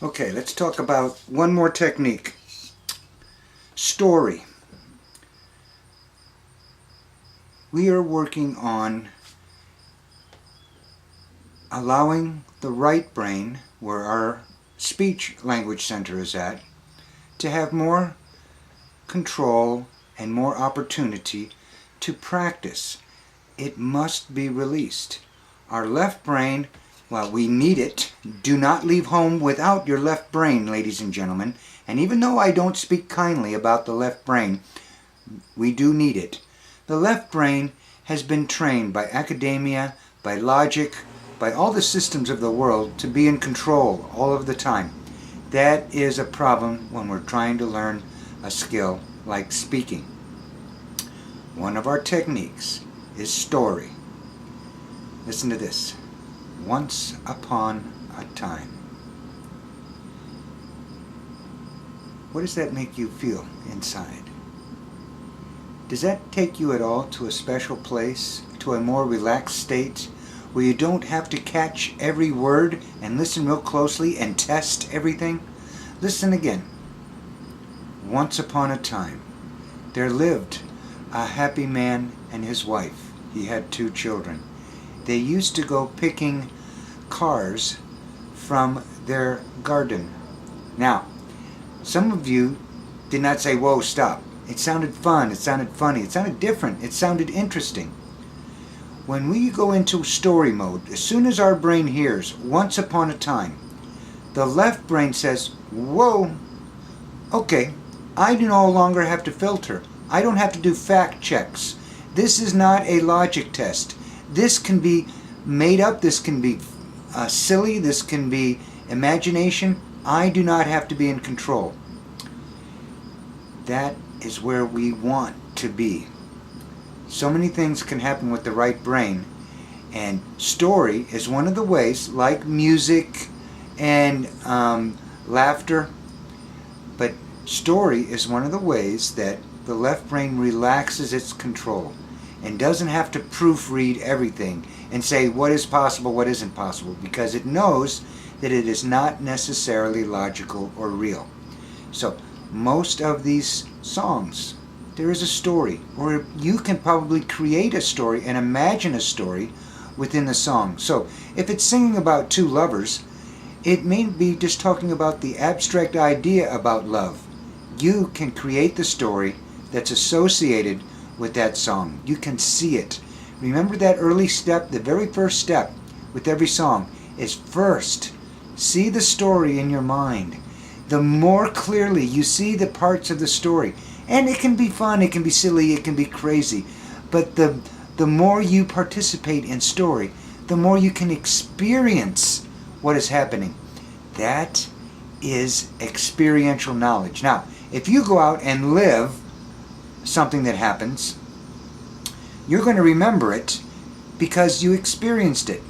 Okay, let's talk about one more technique. Story. We are working on allowing the right brain, where our speech language center is at, to have more control and more opportunity to practice. It must be released. Our left brain, while we need it, do not leave home without your left brain, ladies and gentlemen. And even though I don't speak kindly about the left brain, we do need it. The left brain has been trained by academia, by logic, by all the systems of the world to be in control all of the time. That is a problem when we're trying to learn a skill like speaking. One of our techniques is story. Listen to this. Once upon a time. What does that make you feel inside? Does that take you at all to a special place, to a more relaxed state, where you don't have to catch every word and listen real closely and test everything? Listen again. Once upon a time, there lived a happy man and his wife. He had 2 children. They used to go picking cars from their garden. Now, some of you did not say, whoa, stop. It sounded fun, it sounded funny, it sounded different, it sounded interesting. When we go into story mode, as soon as our brain hears once upon a time, the left brain says, whoa, okay, I no longer have to filter. I don't have to do fact checks. This is not a logic test. This can be made up, this can be silly, this can be imagination. I do not have to be in control. That is where we want to be. So many things can happen with the right brain, and story is one of the ways, like music and laughter, but story is one of the ways that the left brain relaxes its control and doesn't have to proofread everything and say what is possible, what isn't possible, because it knows that it is not necessarily logical or real. So most of these songs, there is a story, or you can probably create a story and imagine a story within the song. So if it's singing about 2 lovers, it may be just talking about the abstract idea about love. You can create the story that's associated with that song. You can see it. Remember that early step, the very first step with every song is first see the story in your mind. The more clearly you see the parts of the story, and it can be fun, it can be silly, it can be crazy, but the more you participate in story, the more you can experience what is happening. That is experiential knowledge. Now, if you go out and live something that happens, you're going to remember it because you experienced it.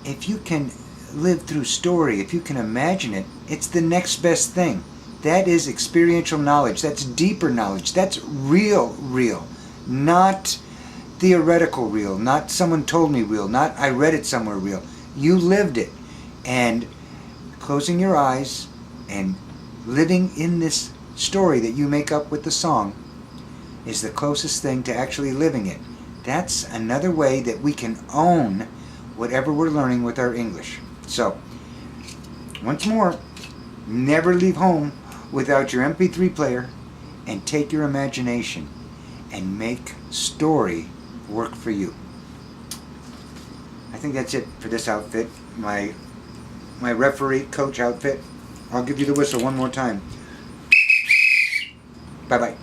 If you can live through story, if you can imagine it, it's the next best thing. That is experiential knowledge. That's deeper knowledge. That's real, not theoretical real, not someone told me real, not I read it somewhere real. You lived it. And closing your eyes and living in this story that you make up with the song is the closest thing to actually living it. That's another way that we can own whatever we're learning with our English. So, once more, never leave home without your MP3 player, and take your imagination and make story work for you. I think that's it for this outfit, my referee coach outfit. I'll give you the whistle one more time. Bye-bye.